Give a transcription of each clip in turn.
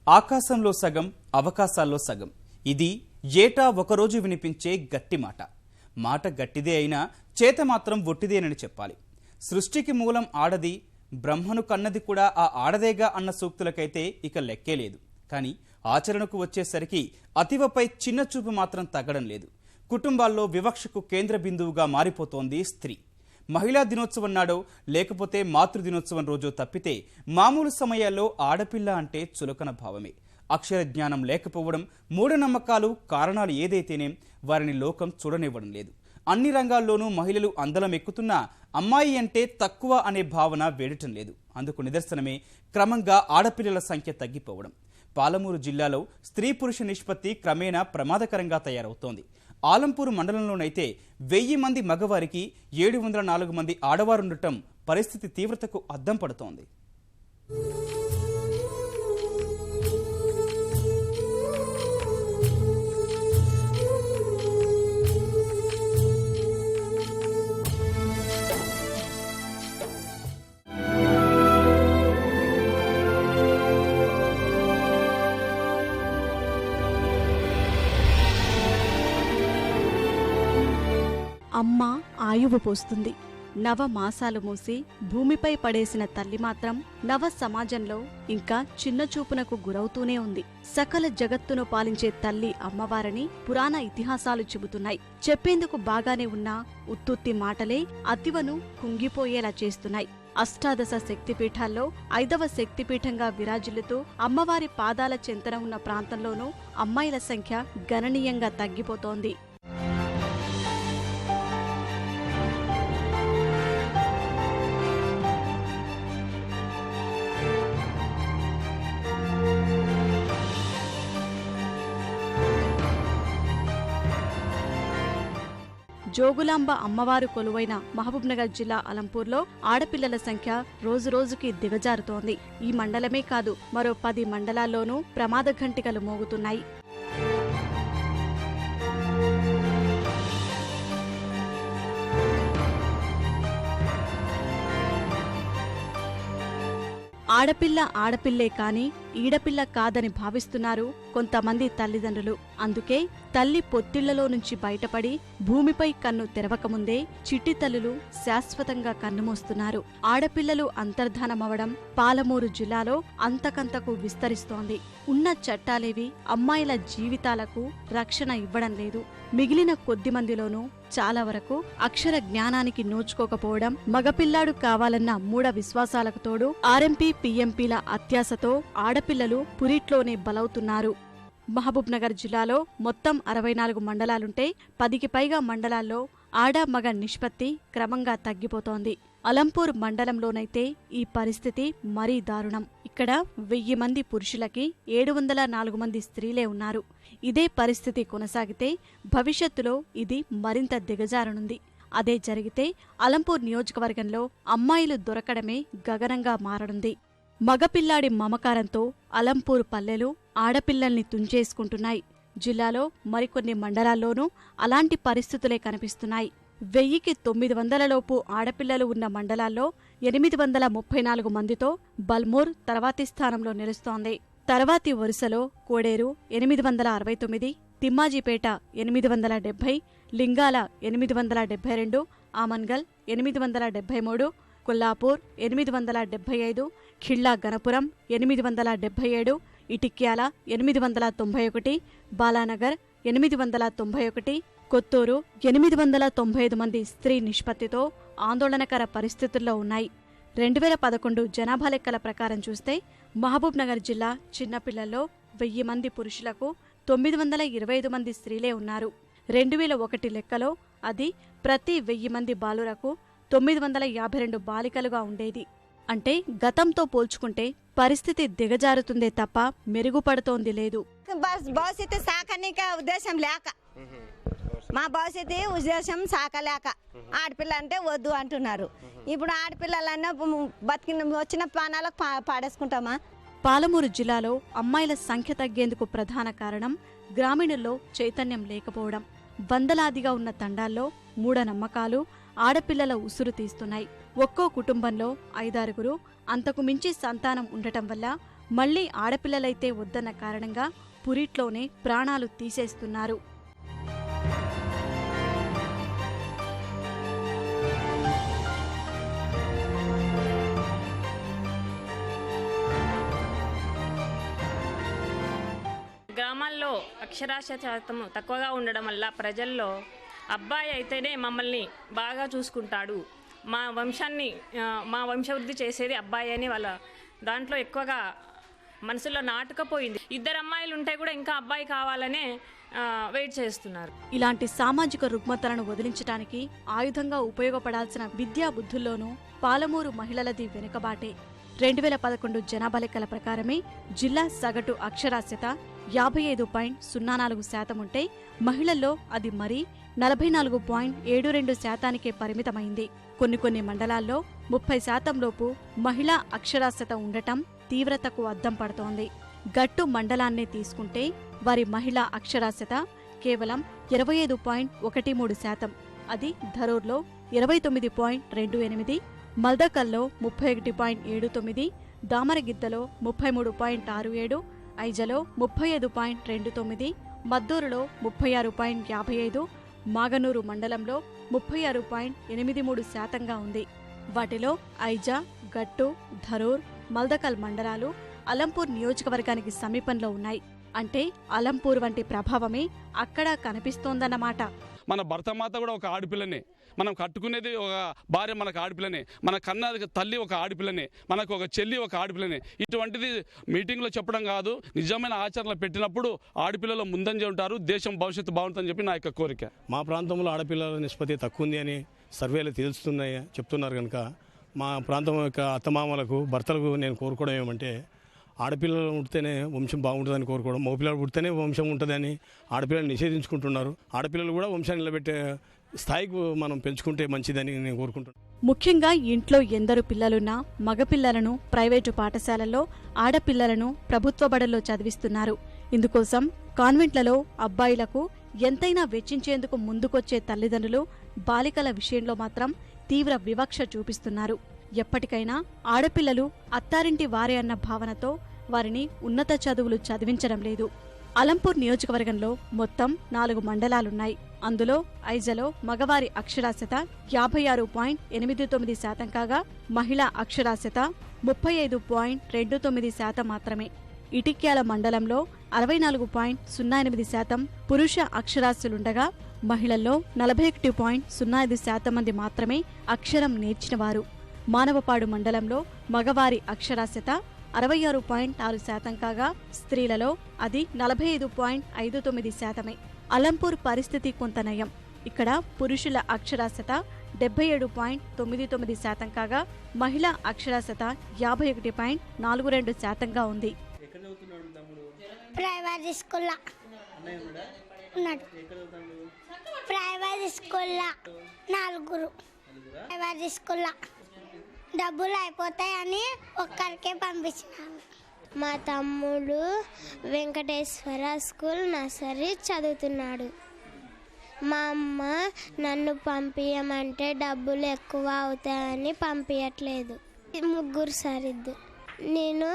ఆకాశంలో సగం అవకాశాల్లో సగం ఇది ఏటా ఒకరోజు వినిపించే గట్టి మాట. మాట గట్టిదే అయినా చేత మాత్రం ఒట్టిదేనని చెప్పాలి. సృష్టికి మూలం ఆడది, బ్రహ్మను కన్నది కూడా ఆ ఆడదేగా అన్న సూక్తులకైతే ఇక లెక్కే లేదు. కానీ ఆచరణకు వచ్చేసరికి అతివపై చిన్న చూపు మాత్రం తగ్గడం లేదు. కుటుంబాల్లో వివక్షకు కేంద్ర బిందువుగా మారిపోతోంది స్త్రీ. మహిళా దినోత్సవం నాడో లేకపోతే మాతృ దినోత్సవం రోజో తప్పితే మామూలు సమయాల్లో ఆడపిల్ల అంటే చులకన భావమే. అక్షర జ్ఞానం లేకపోవడం, మూఢనమ్మకాలు కారణాలు ఏదైతేనే వారిని లోకం చూడనివ్వడం లేదు. అన్ని రంగాల్లోనూ మహిళలు అందలం ఎక్కుతున్నా అమ్మాయి అంటే తక్కువ అనే భావన వేడటం లేదు. అందుకు నిదర్శనమే క్రమంగా ఆడపిల్లల సంఖ్య తగ్గిపోవడం. పాలమూరు జిల్లాలో స్త్రీ పురుష నిష్పత్తి క్రమేణా ప్రమాదకరంగా తయారవుతోంది. ఆలంపూరు మండలంలోనైతే 1000 మంది మగవారికి 704 మంది ఆడవారుండటం పరిస్థితి తీవ్రతకు అద్దం పడుతోంది. అమ్మ ఆయువు పోస్తుంది. నవ మాసాలు మూసి భూమిపై పడేసిన తల్లి మాత్రం నవ సమాజంలో ఇంకా చిన్న చూపునకు గురవుతూనే ఉంది. సకల జగత్తును పాలించే తల్లి అమ్మవారని పురాణ ఇతిహాసాలు చెబుతున్నాయి. చెప్పేందుకు బాగానే ఉన్నా ఉత్తుత్తి మాటలే అతివను కుంగిపోయేలా చేస్తున్నాయి. అష్టాదశ శక్తిపీఠాల్లో 5వ శక్తిపీఠంగా విరాజిల్లుతూ అమ్మవారి పాదాల చెంతన ఉన్న ప్రాంతంలోనూ అమ్మాయిల సంఖ్య గణనీయంగా తగ్గిపోతోంది. జోగులాంబ అమ్మవారు కొలువైన మహబూబ్నగర్ జిల్లా అలంపూర్లో ఆడపిల్లల సంఖ్య రోజురోజుకి దిగజారుతోంది. ఈ మండలమే కాదు, మరో 10 మండలాల్లోనూ ప్రమాద ఘంటికలు మోగుతున్నాయి. ఆడపిల్లే కాని ఈడపిల్ల కాదని భావిస్తున్నారు కొంతమంది తల్లిదండ్రులు. అందుకే తల్లి పొత్తిళ్లలో నుంచి బయటపడి భూమిపై కన్ను తెరవకముందే చిట్టి తల్లులు శాశ్వతంగా కన్నుమూస్తున్నారు. ఆడపిల్లలు అంతర్ధానమవడం పాలమూరు జిల్లాలో అంతకంతకు విస్తరిస్తోంది. ఉన్న చట్టాలేవి అమ్మాయిల జీవితాలకు రక్షణ ఇవ్వడం లేదు. మిగిలిన కొద్ది మందిలోనూ చాలా వరకు అక్షర జ్ఞానానికి నోచుకోకపోవడం, మగపిల్లాడు కావాలన్న మూఢ విశ్వాసాలకు తోడు ఆర్ఎంపీ పీఎంపీల అత్యాశతో ఆడపిల్లలు పురిట్లోనే బలవుతున్నారు. మహబూబ్నగర్ జిల్లాలో మొత్తం 64 మండలాలుంటే 10కి పైగా మండలాల్లో ఆడ మగ నిష్పత్తి క్రమంగా తగ్గిపోతోంది. అలంపూర్ మండలంలోనైతే ఈ పరిస్థితి మరీ దారుణం. ఇక్కడ 1000 మంది పురుషులకి 704 మంది స్త్రీలే ఉన్నారు. ఇదే పరిస్థితి కొనసాగితే భవిష్యత్తులో ఇది మరింత దిగజారనుంది. అదే జరిగితే అలంపూర్ నియోజకవర్గంలో అమ్మాయిలు దొరకడమే గగనంగా మారనుంది. మగపిల్లాడి మమకారంతో అలంపూర్ పల్లెలు ఆడపిల్లల్ని తుంచేసుకుంటున్నాయి. జిల్లాలో మరికొన్ని మండలాల్లోనూ అలాంటి పరిస్థితులే కనిపిస్తున్నాయి. 1000కి 900 లోపు ఆడపిల్లలు ఉన్న మండలాల్లో 834 మందితో బల్మూర్ తర్వాతి స్థానంలో నిలుస్తోంది. తర్వాతి వరుసలో కోడేరు 869, తిమ్మాజీపేట 870, లింగాల 872, ఆమన్గల్ 873, కొల్లాపూర్ 875, ఖిళ్లా గణపురం 877, ఇటిక్యాల 891, బాలానగర్ 891, కొత్తూరు 895 మంది స్త్రీ నిష్పత్తితో ఆందోళనకర పరిస్థితుల్లో ఉన్నాయి. 2011 జనాభా లెక్కల ప్రకారం చూస్తే మహబూబ్నగర్ జిల్లా చిన్నపిల్లల్లో 1000 మంది పురుషులకు 925 మంది స్త్రీలే ఉన్నారు. 2001 లెక్కలో అది ప్రతి 1000 మంది బాలురకు 952 బాలికలుగా ఉండేది. అంటే గతంతో పోల్చుకుంటే పరిస్థితి దిగజారుతుందే తప్ప మెరుగుపడుతోంది లేదు. భవిష్యత్తు సాకనిక ఉద్దేశం లేక, మా భవిష్యత్తు ఉద్దేశం సాకలేక ఆడపిల్ల అంటే వద్దు అంటున్నారు. ఇప్పుడు ఆడపిల్లలన్నా బతికిన వచ్చిన ప్రాణాలకు పాడేసుకుంటామా? పాలమూరు జిల్లాలో అమ్మాయిల సంఖ్య తగ్గేందుకు ప్రధాన కారణం గ్రామీణుల్లో చైతన్యం లేకపోవడం. వందలాదిగా ఉన్న తండాల్లో మూఢనమ్మకాలు ఆడపిల్లల ఉసురు తీస్తున్నాయి. ఒక్కో కుటుంబంలో 5-6 అంతకు మించి సంతానం ఉండటం వల్ల మళ్లీ ఆడపిల్లలైతే వద్దన్న కారణంగా పురిట్లోనే ప్రాణాలు తీసేస్తున్నారు. గ్రామాల్లో అక్షరాస్యత శాతం తక్కువగా ఉండడం వల్ల ప్రజల్లో అబ్బాయి అయితేనే మమ్మల్ని బాగా చూసుకుంటాడు, మా వంశవృద్ధి చేసేది అబ్బాయి అని వాళ్ళ దాంట్లో ఎక్కువగా మనసులో నాటుకపోయింది. 2 అమ్మాయిలు ఉంటే కూడా ఇంకా అబ్బాయి కావాలనే వెయిట్ చేస్తున్నారు. ఇలాంటి సామాజిక రుగ్మతలను వదిలించడానికి ఆయుధంగా ఉపయోగపడాల్సిన విద్యా బుద్ధుల్లోనూ పాలమూరు మహిళలది వెనుకబాటే. 2011 జనాభా లెక్కల ప్రకారమే జిల్లా సగటు అక్షరాస్యత 55.04% ఉంటే మహిళల్లో అది మరీ 44.72%కే పరిమితమైంది. కొన్ని మండలాల్లో 30% లోపు మహిళా అక్షరాస్యత ఉండటం తీవ్రతకు అద్దం పడుతోంది. గట్టు మండలాన్నే తీసుకుంటే వారి మహిళా అక్షరాస్యత కేవలం 25.13%. అది ధరూర్లో 29.28, మల్దకల్లో 31.79, దామరగిద్దలో 33.67, ఐజలో 35.29, మద్దూరులో 36.55, మాగనూరు మండలంలో 36.83%గా ఉంది. వాటిలో ఐజా, గట్టు, ధరూర్, మల్దకల్ మండలాలు అలంపూర్ నియోజకవర్గానికి సమీపంలో ఉన్నాయి. అంటే అలంపూర్ వంటి ప్రభావమే అక్కడ కనిపిస్తోందన్నమాట. మన భర్తమాత కూడా ఒక ఆడపిల్లనే, మనం కట్టుకునేది ఒక భార్య మనకు ఆడపిల్లనే, మన కన్న తల్లి ఒక ఆడపిల్లనే, మనకు ఒక చెల్లి ఒక ఆడపిల్లనే. ఇటువంటిది మీటింగ్లో చెప్పడం కాదు, నిజమైన ఆచరణలో పెట్టినప్పుడు ఆడపిల్లలు ముందంజ ఉంటారు, దేశం భవిష్యత్తు బాగుంటుందని చెప్పి నా యొక్క కోరిక. మా ప్రాంతంలో ఆడపిల్లల నిష్పత్తి తక్కువ ఉంది అని సర్వేలు తెలుస్తున్నాయి చెప్తున్నారు కనుక మా ప్రాంతం యొక్క అత్తమామలకు భర్తలకు నేను కోరుకోవడం ఏమంటే, ఆడపిల్లలు పుడితేనే వంశం బాగుంటుందని కోరుకోవడం, మగపిల్లలు పుడితేనే వంశం ఉంటుందని ఆడపిల్లలు నిషేధించుకుంటున్నారు. ఆడపిల్లలు కూడా వంశాన్ని నిలబెట్టే స్థాయికి మనం పెంచుకుంటే మంచిదని నేను కోరుకుంటున్నాను. ముఖ్యంగా ఇంట్లో ఎందరు పిల్లలున్నా మగపిల్లలను ప్రైవేటు పాఠశాలల్లో, ఆడపిల్లలను ప్రభుత్వ బడుల్లో చదివిస్తున్నారు. ఇందుకోసం కాన్వెంట్లలో అబ్బాయిలకు ఎంతైనా వెచ్చించేందుకు ముందుకొచ్చే తల్లిదండ్రులు బాలికల విషయంలో మాత్రం తీవ్ర వివక్ష చూపిస్తున్నారు. ఎప్పటికైనా ఆడపిల్లలు అత్తారింటి వారే అన్న భావనతో వారిని ఉన్నత చదువులు చదివించడం లేదు. అలంపూర్ నియోజకవర్గంలో మొత్తం 4 మండలాలున్నాయి. అందులో ఐజలో మగవారి అక్షరాస్యత 56.89% కాగా మహిళా అక్షరాస్యత 35.29% మాత్రమే. ఇటిక్యాల మండలంలో 64.08% పురుష అక్షరాస్యులుండగా మహిళల్లో 41.05% మంది మాత్రమే అక్షరం నేర్చినవారు. మానవపాడు మండలంలో మగవారి అక్షరాస్యత 66.6% కాగా స్త్రీలలో అది 45.59%. అలంపూర్ పరిస్థితి కొంత నయం. ఇక్కడ పురుషుల అక్షరాస్యత 77.99% కాగా మహిళా అక్షరాస్యత 51.42%గా ఉంది. ప్రైవేట్ స్కూల్లో ప్రైవేట్ స్కూల్లో 4 ప్రైవేట్ స్కూల్లో డబ్బులు అయిపోతాయని ఒక్కరికే పంపించినాను. మా తమ్ముడు వెంకటేశ్వర స్కూల్ నర్సరీ చదువుతున్నాడు. మా అమ్మ నన్ను పంపించమంటే డబ్బులు ఎక్కువ అవుతాయని పంపించట్లేదు. 3 సరిద్దు. నేను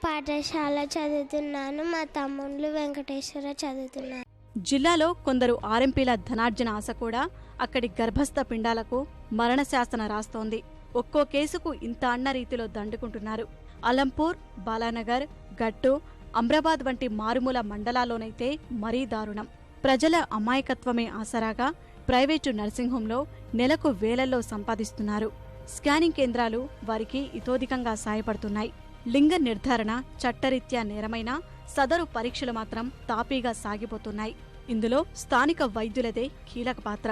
పాఠశాల చదువుతున్నాను, మా తమ్ముళ్ళు వెంకటేశ్వర చదువుతున్నాను. జిల్లాలో కొందరు ఆర్ఎంపీల ధనార్జన ఆశ కూడా అక్కడి గర్భస్థ పిండాలకు మరణశాసన రాస్తోంది. ఒక్కో కేసుకు ఇంత అన్న రీతిలో దండుకుంటున్నారు. అలంపూర్, బాలానగర్, గట్టు, అమ్రాబాద్ వంటి మారుమూల మండలాల్లోనైతే మరీ దారుణం. ప్రజల అమాయకత్వమే ఆసరాగా ప్రైవేటు నర్సింగ్ హోంలో నెలకు వేలల్లో సంపాదిస్తున్నారు. స్కానింగ్ కేంద్రాలు వారికి ఇతోధికంగా సాయపడుతున్నాయి. లింగ నిర్ధారణ చట్టరీత్యా నేరమైన సదరు పరీక్షలు మాత్రం తాపీగా సాగిపోతున్నాయి. ఇందులో స్థానిక వైద్యులదే కీలక పాత్ర.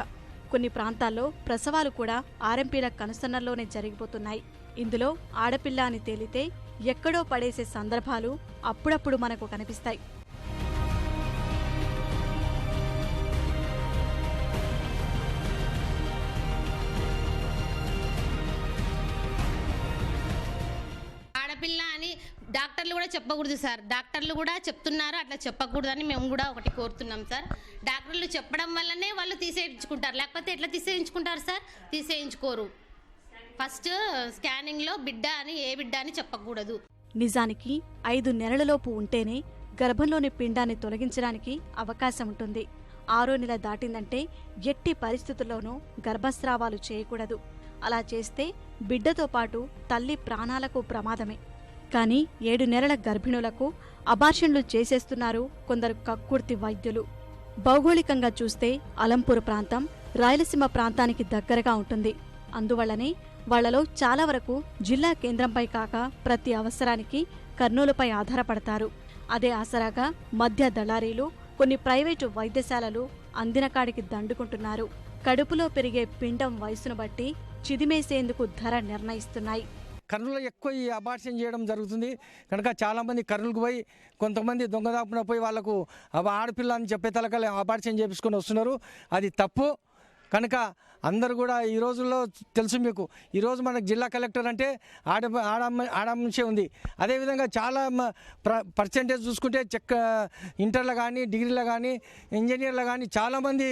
కొన్ని ప్రాంతాల్లో ప్రసవాలు కూడా ఆర్ఎంపీల కనుసన్నల్లోనే జరిగిపోతున్నాయి. ఇందులో ఆడపిల్ల అని తేలితే ఎక్కడో పడేసే సందర్భాలు అప్పుడప్పుడు మనకు కనిపిస్తాయి. ఆడపిల్ల అని డాక్టర్లు కూడా చెప్పకూడదు సార్. డాక్టర్లు కూడా చెప్తున్నారు, అట్లా చెప్పకూడదని మేము కూడా ఒకటి కోరుతున్నాం సార్. డాక్టర్లు చెప్పడం వల్లనే వాళ్ళు తీసేయించుకుంటారు, లేకపోతే ఎట్లా తీసేయించుకుంటారు సార్? తీసేయించుకోరు. ఫస్ట్ స్కానింగ్లో బిడ్డ అని ఏ బిడ్డ అని చెప్పకూడదు. నిజానికి 5 నెలలలోపు ఉంటేనే గర్భంలోని పిండాన్ని తొలగించడానికి అవకాశం ఉంటుంది. 6వ నెల దాటిందంటే ఎట్టి పరిస్థితుల్లోనూ గర్భస్రావాలు చేయకూడదు. అలా చేస్తే బిడ్డతో పాటు తల్లి ప్రాణాలకు ప్రమాదమే. కానీ 7 నెలల గర్భిణులకు అబార్షన్లు చేసేస్తున్నారు కొందరు కక్కుర్తి వైద్యులు. భౌగోళికంగా చూస్తే అలంపూర్ ప్రాంతం రాయలసీమ ప్రాంతానికి దగ్గరగా ఉంటుంది. అందువల్లనే వాళ్లలో చాలా వరకు జిల్లా కేంద్రంపై కాక ప్రతి అవసరానికి కర్నూలుపై ఆధారపడతారు. అదే ఆసరాగా మధ్య దళారీలు, కొన్ని ప్రైవేటు వైద్యశాలలు అందినకాడికి దండుకుంటున్నారు. కడుపులో పెరిగే పిండం వయసును బట్టి చిదిమేసేందుకు ధర నిర్ణయిస్తున్నాయి. కర్నూలులో ఎక్కువ ఈ అబార్షన్ చేయడం జరుగుతుంది కనుక చాలామంది కర్నూలుకు పోయి కొంతమంది దొంగదాపున పోయి వాళ్ళకు ఆడపిల్ల అని చెప్పే తలకలే అబార్షన్ చేపించుకొని వస్తున్నారు. అది తప్పు. కనుక అందరూ కూడా ఈ రోజుల్లో తెలుసు మీకు, ఈరోజు మనకు జిల్లా కలెక్టర్ అంటే ఆడమనిషే ఉంది. అదేవిధంగా చాలా పర్సెంటేజ్ చూసుకుంటే ఇంటర్లో కానీ డిగ్రీలో కానీ ఇంజనీర్లో కానీ చాలామంది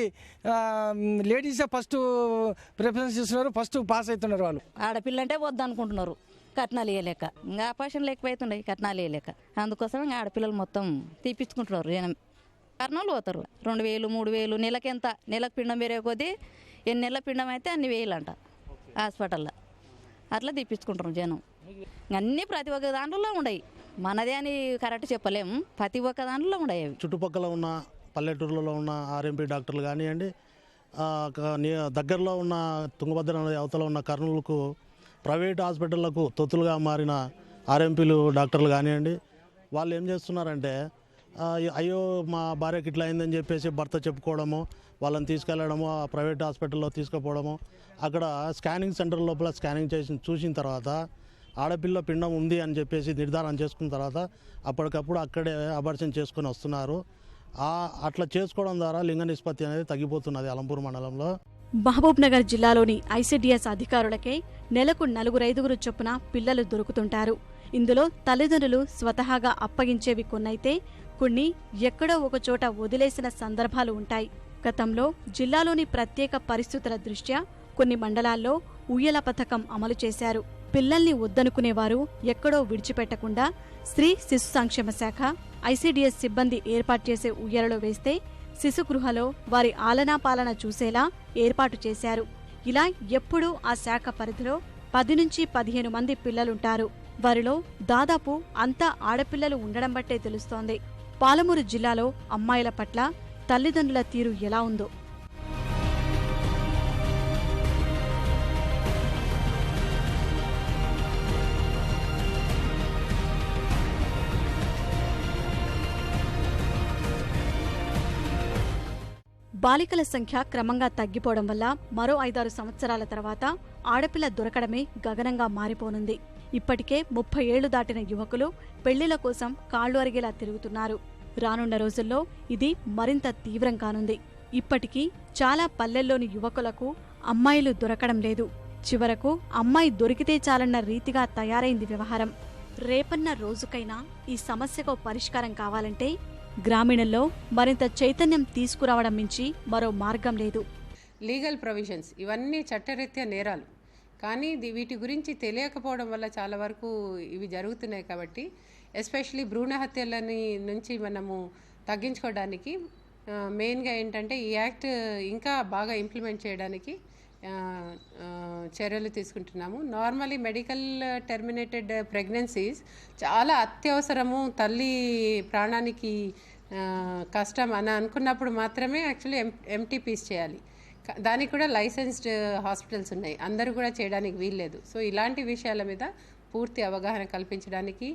లేడీసే ఫస్ట్ ప్రిఫరెన్స్ ఇస్తున్నారు, ఫస్ట్ పాస్ అవుతున్నారు. వాళ్ళు ఆడపిల్ల అంటే వద్దు అనుకుంటున్నారు, కట్నాలు వేయలేక. ఇంకా ఆపరేషన్లు ఎక్కువైతున్నాయి, కట్నాలు వేయలేక. అందుకోసం ఇంకా ఆడపిల్లలు మొత్తం తీపించుకుంటున్నారు. కర్నూలు పోతారు 2000, 3000 నెలకెంత, నెలకు పిండం వేరే కొద్దీ ఎన్ని నెలల పిండం అయితే అన్ని వేయాలంట హాస్పిటల్లో. అట్లా తీపించుకుంటారు జనం. అన్నీ ప్రతి ఒక్క దాంట్లో ఉన్నాయి. మనదే అని కరెక్ట్ చెప్పలేము, ప్రతి ఒక్క దాంట్లో ఉన్నాయి. అవి చుట్టుపక్కల ఉన్న పల్లెటూర్లలో ఉన్న ఆర్ఎంపీ డాక్టర్లు కానివ్వండి, దగ్గరలో ఉన్న తుంగభద్ర నది అవతల ఉన్న కర్నూలుకు ప్రైవేట్ హాస్పిటళ్లకు తొత్తులుగా మారిన ఆర్ఎంపీలు డాక్టర్లు కానివ్వండి, వాళ్ళు ఏం చేస్తున్నారంటే అయ్యో మా భార్యకి ఇట్లా అయిందని చెప్పేసి భర్త చెప్పుకోవడము, వాళ్ళని తీసుకెళ్లడము, ఆ ప్రైవేట్ హాస్పిటల్లో తీసుకుపోవడము, అక్కడ స్కానింగ్ సెంటర్ లోపల స్కానింగ్ చూసిన తర్వాత ఆడపిల్ల పిండం ఉంది అని చెప్పేసి నిర్ధారణ చేసుకున్న తర్వాత అప్పటికప్పుడు అక్కడే అబార్షన్ చేసుకొని వస్తున్నారు. అట్లా చేసుకోవడం ద్వారా లింగ నిష్పత్తి అనేది తగ్గిపోతున్నది అలంపూర్ మండలంలో. మహబూబ్ నగర్ జిల్లాలోని ఐసిడిఎస్ అధికారులకే నెలకు 4-5 చొప్పున పిల్లలు దొరుకుతుంటారు. ఇందులో తల్లిదండ్రులు స్వతహాగా అప్పగించేవి కొన్నైతే కొన్ని ఎక్కడో ఒకచోట వదిలేసిన సందర్భాలు ఉంటాయి. గతంలో జిల్లాలోని ప్రత్యేక పరిస్థితుల దృష్ట్యా కొన్ని మండలాల్లో ఉయ్యల పథకం అమలు చేశారు. పిల్లల్ని వద్దనుకునేవారు ఎక్కడో విడిచిపెట్టకుండా స్త్రీ శిశు సంక్షేమ శాఖ, ఐసిడిఎస్ సిబ్బంది ఏర్పాటు చేసే ఉయ్యలలో వేస్తే శిశుగృహలో వారి ఆలనాపాలన చూసేలా ఏర్పాటు చేశారు. ఇలా ఎప్పుడూ ఆ శాఖ పరిధిలో 10 నుంచి 15 మంది పిల్లలుంటారు. వారిలో దాదాపు అంతా ఆడపిల్లలు ఉండడం బట్టే తెలుస్తోంది. పాలమూరు జిల్లాలో అమ్మాయిల పట్ల తల్లిదండ్రుల తీరు ఎలా ఉందో. బాలికల సంఖ్య క్రమంగా తగ్గిపోవడం వల్ల మరో 5-6 సంవత్సరాల తర్వాత ఆడపిల్ల దొరకడమే గగనంగా మారిపోనుంది. ఇప్పటికే 30 ఏళ్లు దాటిన యువకులు పెళ్లిల కోసం కాళ్లు అరిగేలా తిరుగుతున్నారు. రానున్న రోజుల్లో ఇది మరింత తీవ్రం కానుంది. ఇప్పటికీ చాలా పల్లెల్లోని యువకులకు అమ్మాయిలు దొరకడం లేదు. చివరకు అమ్మాయి దొరికితే చాలన్న రీతిగా తయారైంది వ్యవహారం. రేపన్న రోజుకైనా ఈ సమస్యకు పరిష్కారం కావాలంటే గ్రామీణంలో మరింత చైతన్యం తీసుకురావడం మించి మరో మార్గం లేదు. లీగల్ ప్రొవిజన్స్ ఇవన్నీ చట్టరీత్యా నేరాలు, కానీ వీటి గురించి తెలియకపోవడం వల్ల చాలా వరకు ఇవి జరుగుతున్నాయి. కాబట్టి ఎస్పెషలీ భ్రూణ హత్యలని నుంచి మనము తగ్గించుకోవడానికి మెయిన్గా ఏంటంటే ఈ యాక్ట్ ఇంకా బాగా ఇంప్లిమెంట్ చేయడానికి చర్యలు తీసుకుంటున్నాము. నార్మలీ మెడికల్ టెర్మినేటెడ్ ప్రెగ్నెన్సీస్ చాలా అత్యవసరము, తల్లి ప్రాణానికి కష్టం అని అనుకున్నప్పుడు మాత్రమే యాక్చువల్లీ ఎంటీపీస్ చేయాలి. దానికి కూడా లైసెన్స్డ్ హాస్పిటల్స్ ఉన్నాయి, అందరూ కూడా చేయడానికి వీల్లేదు. సో ఇలాంటి విషయాల మీద పూర్తి అవగాహన కల్పించడానికి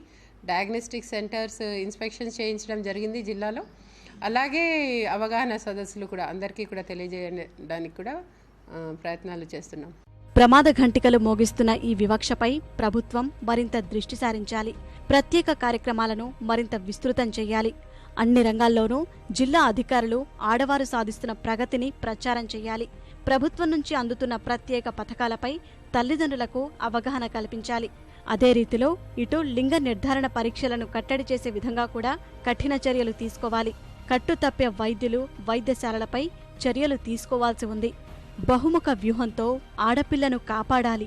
డయాగ్నోస్టిక్ సెంటర్స్ ఇన్స్పెక్షన్స్ చేయించడం జరిగింది జిల్లాలో. అలాగే అవగాహన సదస్సులు కూడా అందరికీ కూడా తెలియజేయడానికి కూడా ప్రయత్నాలు చేస్తున్నాం. ప్రమాద ఘంటికలు మోగిస్తున్న ఈ వివక్షపై ప్రభుత్వం మరింత దృష్టి సారించాలి. ప్రత్యేక కార్యక్రమాలను మరింత విస్తృతం చేయాలి. అన్ని రంగాల్లోనూ జిల్లా అధికారులు ఆడవారు సాధిస్తున్న ప్రగతిని ప్రచారం చేయాలి. ప్రభుత్వం నుంచి అందుతున్న ప్రత్యేక పథకాలపై తల్లిదండ్రులకు అవగాహన కల్పించాలి. అదే రీతిలో ఇటు లింగ నిర్ధారణ పరీక్షలను కట్టడి చేసే విధంగా కూడా కఠిన చర్యలు తీసుకోవాలి. కట్టుతప్పే వైద్యులు, వైద్యశాలలపై చర్యలు తీసుకోవాల్సి ఉంది. బహుముఖ వ్యూహంతో ఆడపిల్లను కాపాడాలి.